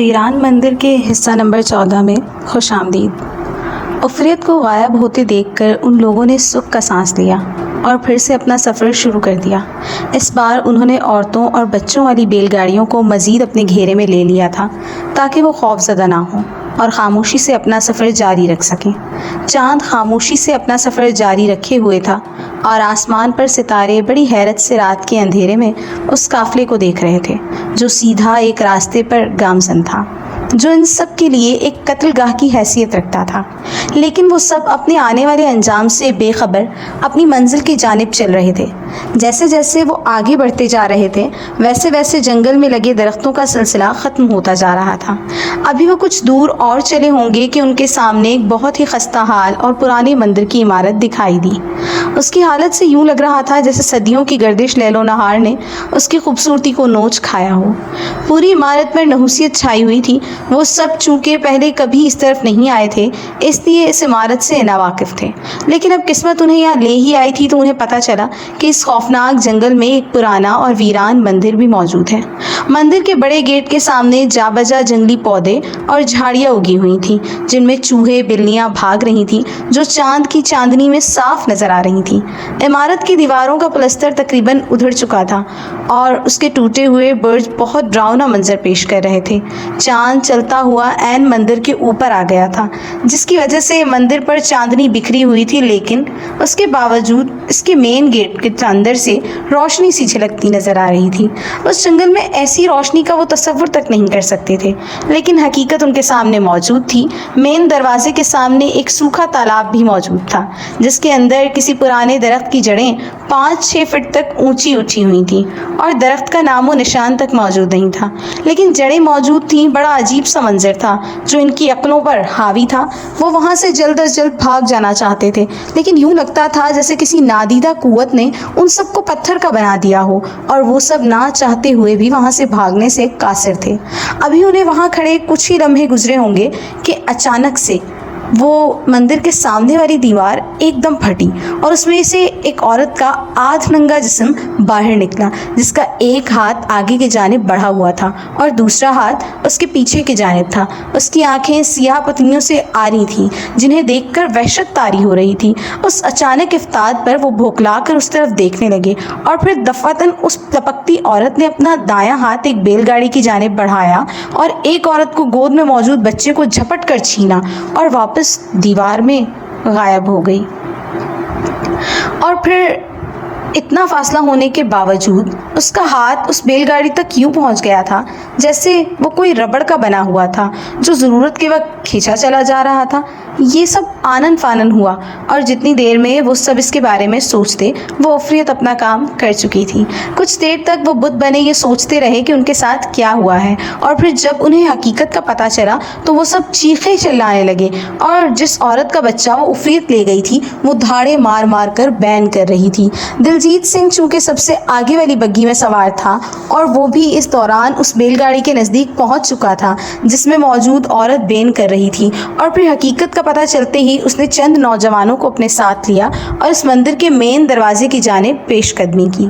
ویران مندر کے حصہ نمبر 14 میں خوش آمدید۔ عفریت کو غائب ہوتے دیکھ کر ان لوگوں نے سکھ کا سانس لیا اور پھر سے اپنا سفر شروع کر دیا۔ اس بار انہوں نے عورتوں اور بچوں والی بیل گاڑیوں کو مزید اپنے گھیرے میں لے لیا تھا تاکہ وہ خوف زدہ نہ ہوں اور خاموشی سے اپنا سفر جاری رکھ سکیں۔ چاند خاموشی سے اپنا سفر جاری رکھے ہوئے تھا اور آسمان پر ستارے بڑی حیرت سے رات کے اندھیرے میں اس قافلے کو دیکھ رہے تھے جو سیدھا ایک راستے پر گامزن تھا، جو ان سب کے لیے ایک قتل گاہ کی حیثیت رکھتا تھا۔ لیکن وہ سب اپنے آنے والے انجام سے بے خبر اپنی منزل کی جانب چل رہے تھے۔ جیسے جیسے وہ آگے بڑھتے جا رہے تھے ویسے ویسے جنگل میں لگے درختوں کا سلسلہ ختم ہوتا جا رہا تھا۔ ابھی وہ کچھ دور اور چلے ہوں گے کہ ان کے سامنے ایک بہت ہی خستہ حال اور پرانے مندر کی عمارت دکھائی دی۔ اس کی حالت سے یوں لگ رہا تھا جیسے صدیوں کی گردش لیل و نہار نے اس کی خوبصورتی کو نوچ کھایا ہو۔ پوری عمارت پر نحوست چھائی ہوئی تھی۔ وہ سب چونکہ پہلے کبھی اس طرف نہیں آئے تھے اس لیے اس عمارت سے ناواقف تھے، لیکن اب قسمت انہیں یہاں لے ہی آئی تھی تو انہیں پتہ چلا کہ اس خوفناک جنگل میں ایک پرانا اور ویران مندر بھی موجود ہے۔ مندر کے بڑے گیٹ کے سامنے جا بجا جنگلی پودے اور جھاڑیاں اگی ہوئی تھیں جن میں چوہے بلیاں بھاگ رہی تھیں جو چاند کی چاندنی میں صاف نظر آ رہی تھیں۔ عمارت کی دیواروں کا پلستر تقریباً ادھڑ چکا تھا اور اس کے ٹوٹے ہوئے برج بہت ڈراؤنا منظر پیش کر رہے تھے۔ چاند چلتا ہوا عین مندر کے اوپر آ گیا تھا جس کی وجہ سے مندر پر چاندنی بکھری ہوئی تھی، لیکن اس کے باوجود اس کے مین گیٹ کے اندر سے روشنی سی جھلکتی نظر آ رہی تھی۔ اس جنگل میں ایسی روشنی کا وہ تصور تک نہیں کر سکتے تھے، لیکن حقیقت ان کے سامنے موجود تھی۔ مین دروازے کے سامنے ایک سوکھا تالاب بھی موجود تھا جس کے اندر کسی پرانے درخت کی جڑیں 5-6 فٹ تک اونچی اٹھی ہوئی تھیں اور درخت کا نام و نشان تک موجود نہیں تھا، لیکن جڑیں موجود تھیں۔ بڑا عجیب سا منظر تھا جو ان کی عقلوں پر حاوی تھا۔ وہ وہاں سے جلد از جلد بھاگ جانا چاہتے تھے، لیکن یوں لگتا تھا جیسے کسی نادیدہ قوت نے ان سب کو پتھر کا بنا دیا ہو اور وہ سب نہ چاہتے ہوئے بھی وہاں سے بھاگنے سے قاصر تھے۔ ابھی انہیں وہاں کھڑے کچھ ہی لمحے گزرے ہوں گے کہ اچانک سے وہ مندر کے سامنے والی دیوار ایک دم پھٹی اور اس میں سے ایک عورت کا آدھ ننگا جسم باہر نکلا جس کا ایک ہاتھ آگے کی جانب بڑھا ہوا تھا اور دوسرا ہاتھ اس کے پیچھے کی جانب تھا۔ اس کی آنکھیں سیاہ پتلیوں سے آ رہی تھیں جنہیں دیکھ کر وحشت طاری ہو رہی تھی۔ اس اچانک افتاد پر وہ بھوکلا کر اس طرف دیکھنے لگے اور پھر دفعتاً اس لپکتی عورت نے اپنا دایاں ہاتھ ایک بیل گاڑی کی جانب بڑھایا اور ایک عورت کو گود میں موجود بچے کو جھپٹ کر چھینا اور واپس دیوار میں غائب ہو گئی۔ اور پھر اتنا فاصلہ ہونے کے باوجود اس کا ہاتھ اس بیل گاڑی تک یوں پہنچ گیا تھا جیسے وہ کوئی ربڑ کا بنا ہوا تھا جو ضرورت کے وقت کھینچا چلا جا رہا تھا۔ یہ سب آنن فانن ہوا اور جتنی دیر میں وہ سب اس کے بارے میں سوچتے وہ عفریت اپنا کام کر چکی تھی۔ کچھ دیر تک وہ بت بنے یہ سوچتے رہے کہ ان کے ساتھ کیا ہوا ہے، اور پھر جب انہیں حقیقت کا پتہ چلا تو وہ سب چیخے چلانے لگے اور جس عورت کا بچہ وہ عفریت لے گئی تھی وہ دھاڑے مار مار کر بین کر رہی تھی۔ دلجیت سنگھ چونکہ سب سے آگے والی بگھی میں سوار تھا اور وہ بھی اس دوران اس بیل گاڑی کے نزدیک پہنچ چکا تھا جس میں موجود عورت بین کر رہی تھی، اور پھر حقیقت کا پتہ چلتے ہی اس نے چند نوجوانوں کو اپنے ساتھ لیا اور اس مندر کے مین دروازے کی جانب پیش قدمی کی۔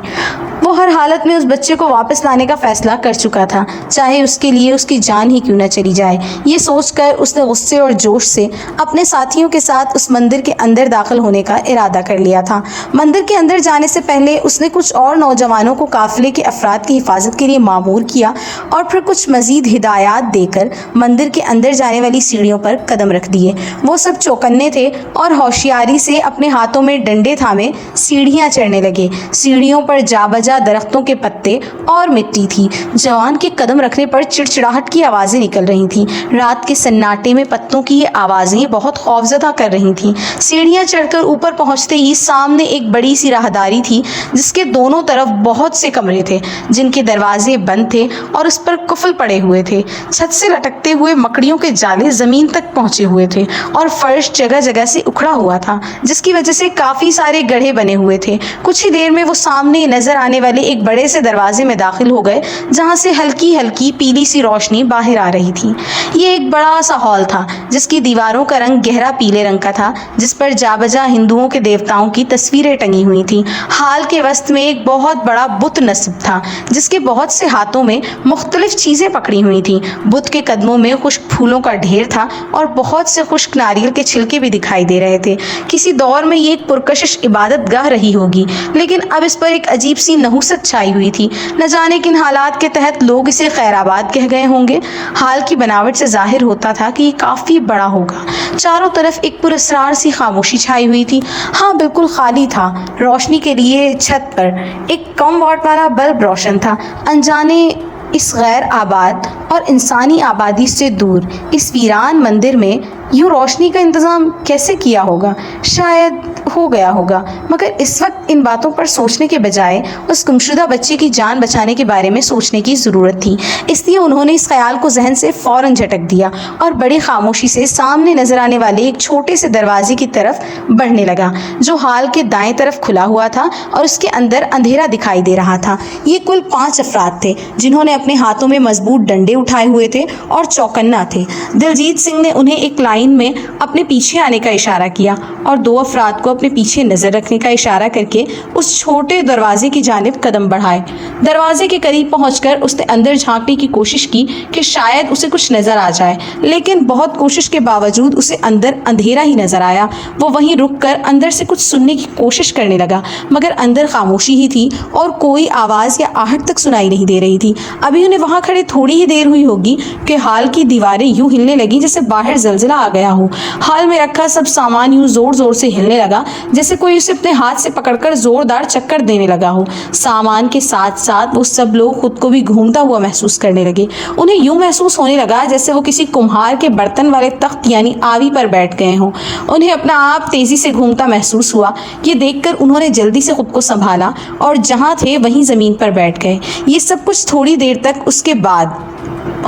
وہ ہر حالت میں اس بچے کو واپس لانے کا فیصلہ کر چکا تھا، چاہے اس کے لیے اس کی جان ہی کیوں نہ چلی جائے۔ یہ سوچ کر اس نے غصے اور جوش سے اپنے ساتھیوں کے ساتھ اس مندر کے اندر داخل ہونے کا ارادہ کر لیا تھا۔ مندر کے اندر جانے سے پہلے اس نے کچھ اور نوجوانوں کو قافلے کے افراد کی حفاظت کے لیے مامور کیا اور پھر کچھ مزید ہدایات دے کر مندر کے اندر جانے والی سیڑھیوں پر قدم رکھ دیے۔ وہ سب چوکنے تھے اور ہوشیاری سے اپنے ہاتھوں میں ڈنڈے تھامے سیڑھیاں چڑھنے لگے۔ سیڑھیوں پر جا بجا درختوں کے پتے اور مٹی تھی۔ جوان کے قدم رکھنے پر چڑچڑاہٹ کی آوازیں نکل رہی تھیں۔ رات کے سناٹے میں پتوں کی یہ آوازیں بہت خوفزدہ کر رہی تھیں۔ سیڑھیاں چڑھ کر اوپر پہنچتے ہی سامنے ایک بڑی سی راہداری تھی جس کے دونوں طرف بہت سے کمرے تھے جن کے دروازے بند تھے اور اس پر قفل پڑے ہوئے تھے۔ چھت سے لٹکتے ہوئے مکڑیوں کے جالے زمین تک پہنچے ہوئے تھے اور فرش جگہ جگہ سے اکھڑا ہوا تھا جس کی وجہ سے کافی سارے گڑھے بنے ہوئے تھے۔ کچھ ہی دیر میں وہ سامنے نظر آنے والی پہلے ایک بڑے سے دروازے میں داخل ہو گئے جہاں سے ہلکی ہلکی پیلی سی روشنی باہر آ رہی تھی۔ یہ ایک بڑا سا ہال تھا جس کی دیواروں کا رنگ گہرا پیلے رنگ کا تھا، جس پر جا بجا ہندوؤں کے دیوتاؤں کی تصویریں ٹنگی ہوئی تھیں۔ ہال کے وسط میں ایک بہت بڑا بت نصب تھا جس کے بہت سے ہاتھوں میں مختلف چیزیں پکڑی ہوئی تھیں۔ بت کے قدموں میں خشک پھولوں کا ڈھیر تھا اور بہت سے خشک ناریل کے چھلکے بھی دکھائی دے رہے تھے۔ کسی دور میں یہ ایک پرکشش عبادت گاہ رہی ہوگی، لیکن اب اس پر ایک عجیب سی نحوست چھائی ہوئی تھی۔ نہ جانے کن حالات کے تحت لوگ اسے خیر آباد کہہ گئے ہوں گے۔ حال کی بناوٹ سے ظاہر ہوتا تھا کہ یہ کافی بڑا ہوگا۔ چاروں طرف ایک پراسرار سی خاموشی چھائی ہوئی تھی۔ ہاں، بالکل خالی تھا۔ روشنی کے لیے چھت پر ایک کم واٹ والا بلب روشن تھا۔ انجانے اس غیر آباد اور انسانی آبادی سے دور اس ویران مندر میں یوں روشنی کا انتظام کیسے کیا ہوگا؟ شاید ہو گیا ہوگا، مگر اس وقت ان باتوں پر سوچنے کے بجائے اس گمشدہ بچے کی جان بچانے کے بارے میں سوچنے کی ضرورت تھی۔ اس لیے انہوں نے اس خیال کو ذہن سے فوراً جھٹک دیا اور بڑی خاموشی سے سامنے نظر آنے والے ایک چھوٹے سے دروازے کی طرف بڑھنے لگا جو ہال کے دائیں طرف کھلا ہوا تھا اور اس کے اندر اندھیرا دکھائی دے رہا تھا۔ یہ کل 5 افراد تھے جنہوں نے اپنے ہاتھوں میں مضبوط ڈنڈے اٹھائے ہوئے تھے اور چوکنا تھے۔ دلجیت سنگھ نے انہیں ایک لائن میں اپنے پیچھے آنے کا اشارہ کیا اور 2 افراد کو اپنے پیچھے نظر رکھنے کا اشارہ کر کے اس چھوٹے دروازے کی جانب قدم بڑھائے۔ دروازے کے قریب پہنچ کر اس نے اندر جھانکنے کی کوشش کی کہ شاید اسے کچھ نظر آ جائے، لیکن بہت کوشش کے باوجود اسے اندر اندھیرا ہی نظر آیا۔ وہ وہیں رک کر اندر سے کچھ سننے کی کوشش کرنے لگا، مگر اندر خاموشی ہی تھی اور کوئی آواز یا آہٹ تک سنائی نہیں دے رہی تھی۔ ابھی انہیں وہاں کھڑے تھوڑی ہی دیر ہوئی ہوگی کہ ہال کی دیواریں یوں ہلنے لگیں جیسے باہر زلزلہ آ گیا ہو۔ ہال میں رکھا سب سامان یوں زور زور سے ہلنے لگا جیسے کوئی اسے اپنے ہاتھ سے پکڑ کر زوردار چکر دینے لگا ہو۔ سامان کے ساتھ ساتھ وہ سب لوگ خود کو بھی گھومتا ہوا محسوس کرنے لگے۔ انہیں یوں محسوس ہونے لگا جیسے وہ کسی کمہار کے برتن والے تخت یعنی آوی پر بیٹھ گئے ہوں۔ انہیں اپنا آپ تیزی سے گھومتا محسوس ہوا۔ یہ دیکھ کر انہوں نے جلدی سے خود کو سنبھالا اور جہاں تھے وہیں زمین پر بیٹھ گئے۔ یہ سب کچھ تھوڑی دیر تک۔ اس کے بعد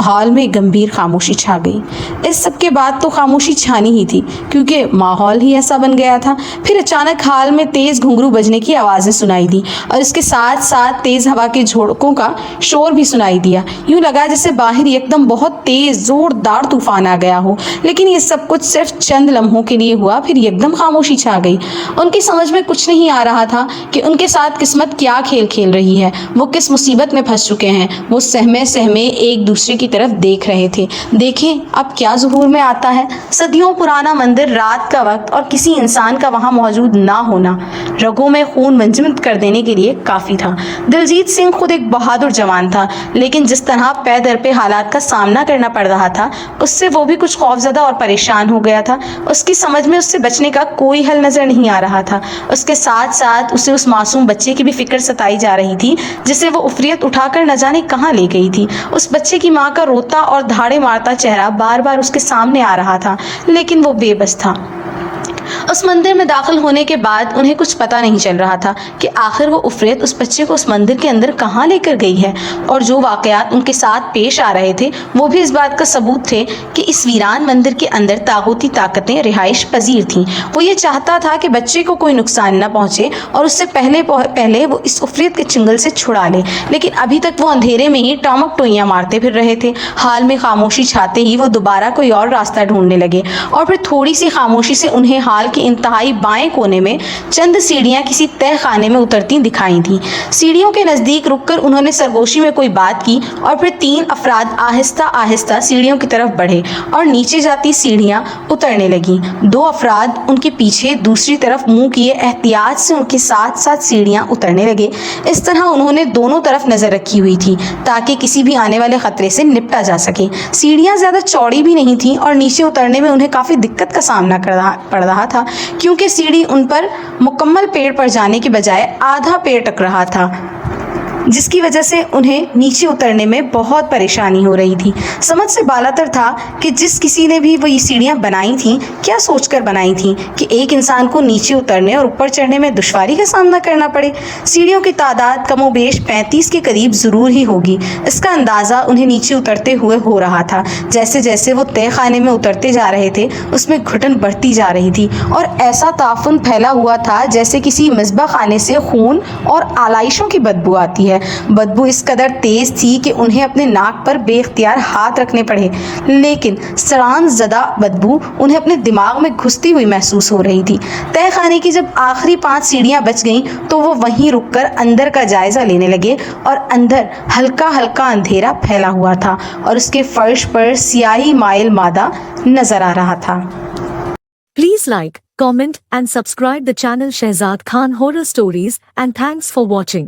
ہال میں گمبھیر خاموشی چھا گئی۔ اس سب کے بعد تو خاموشی چھانی ہی تھی کیونکہ ماحول ہی ایسا بن گیا تھا۔ پھر اچانک ہال میں تیز گھنگرو بجنے کی آوازیں سنائی دی اور اس کے ساتھ ساتھ تیز ہوا کے جھونکوں کا شور بھی سنائی دیا۔ یوں لگا جیسے باہر یکدم بہت تیز زوردار طوفان آ گیا ہو، لیکن یہ سب کچھ صرف چند لمحوں کے لیے ہوا، پھر یکدم خاموشی چھا گئی۔ ان کی سمجھ میں کچھ نہیں آ رہا تھا کہ ان کے ساتھ قسمت کیا کھیل کھیل رہی ہے۔ وہ کس مصیبت میں پھنس چکے ہیں۔ وہ سہمے سہمے ایک دوسرے کی طرف دیکھ رہے تھے۔ دیکھیں اب کیا ظہور میں آتا ہے۔ صدیوں پرانا مندر، رات کا وقت اور کسی انسان کا وہاں موجود نہ ہونا رگوں میں خون منجمد کر دینے کے لیے کافی تھا۔ دلجیت سنگھ خود ایک بہادر جوان تھا، لیکن جس طرح پے در پہ حالات کا سامنا کرنا پڑ رہا تھا اس سے وہ بھی کچھ خوفزدہ اور پریشان ہو گیا تھا۔ اس کی سمجھ میں اس سے بچنے کا کوئی حل نظر نہیں آ رہا تھا۔ اس کے ساتھ ساتھ اسے اس معصوم بچے کی بھی فکر ستائی جا رہی تھی جسے وہ عفریت اٹھا کر نہ جانے کہاں لے گئی تھی۔ اس بچے کی ماں کا روتا اور دھاڑے مارتا چہرہ بار بار اس کے سامنے آ رہا تھا، لیکن وہ بے بس تھا۔ اس مندر میں داخل ہونے کے بعد انہیں کچھ پتہ نہیں چل رہا تھا کہ آخر وہ عفریت اس بچے کو اس مندر کے اندر کہاں لے کر گئی ہے، اور جو واقعات ان کے ساتھ پیش آ رہے تھے وہ بھی اس بات کا ثبوت تھے کہ اس ویران مندر کے اندر طاغوتی طاقتیں رہائش پذیر تھیں۔ وہ یہ چاہتا تھا کہ بچے کو کوئی نقصان نہ پہنچے اور اس سے پہلے وہ اس عفریت کے چنگل سے چھڑا لے، لیکن ابھی تک وہ اندھیرے میں ہی ٹامک ٹوئیاں مارتے پھر رہے تھے۔ حال میں خاموشی چھاتے ہی وہ دوبارہ کوئی اور راستہ ڈھونڈنے لگے، اور پھر تھوڑی سی خاموشی سے انہیں حال کے انتہائی بائیں کونے میں چند سیڑھیاں کسی تہ خانے میں اترتی دکھائی تھیں۔ سیڑھیوں کے نزدیک رک کر انہوں نے سرگوشی میں کوئی بات کی اور پھر 3 افراد آہستہ آہستہ سیڑھیوں کی طرف بڑھے اور نیچے جاتی سیڑھیاں اترنے لگیں۔ 2 افراد ان کے پیچھے دوسری طرف منہ کیے احتیاط سے ان کے ساتھ ساتھ سیڑھیاں اترنے لگے۔ اس طرح انہوں نے دونوں طرف نظر رکھی ہوئی تھی تاکہ کسی بھی آنے والے خطرے سے نپٹا جا سکے۔ سیڑھیاں زیادہ چوڑی بھی نہیں تھیں اور نیچے اترنے میں انہیں کافی دقت کا سامنا پڑ رہا تھا کیونکہ سیڑھی ان پر مکمل پیڑ پر جانے کے بجائے آدھا پیڑ ٹک رہا تھا۔ جس کی وجہ سے انہیں نیچے اترنے میں بہت پریشانی ہو رہی تھی۔ سمجھ سے بالاتر تھا کہ جس کسی نے بھی وہ یہ سیڑھیاں بنائی تھیں کیا سوچ کر بنائی تھیں کہ ایک انسان کو نیچے اترنے اور اوپر چڑھنے میں دشواری کا سامنا کرنا پڑے۔ سیڑھیوں کی تعداد کم و بیش 35 کے قریب ضرور ہی ہوگی۔ اس کا اندازہ انہیں نیچے اترتے ہوئے ہو رہا تھا۔ جیسے جیسے وہ تہہ خانے میں اترتے جا رہے تھے اس میں گھٹن بڑھتی جا رہی تھی اور ایسا تعفن پھیلا ہوا تھا جیسے کسی مذبح خانے سے خون اور آلائشوں کی بدبو آتی ہے۔ بدبو اس قدر تیز تھی کہ انہیں اپنے ناک پر بے اختیار ہاتھ رکھنے پڑے، لیکن سڑان زدہ بدبو انہیں اپنے دماغ میں گھستی ہوئی محسوس ہو رہی تھی۔ تہہ خانے کی جب آخری 5 سیڑھیاں بچ گئیں تو وہ وہیں رک کر اندر کا جائزہ لینے لگے اور اندر ہلکا ہلکا اندھیرا پھیلا ہوا تھا اور اس کے فرش پر سیاہی مائل مادہ نظر آ رہا تھا۔ Please like, comment and subscribe the channel Shehzad Khan Horror Stories and thanks for watching.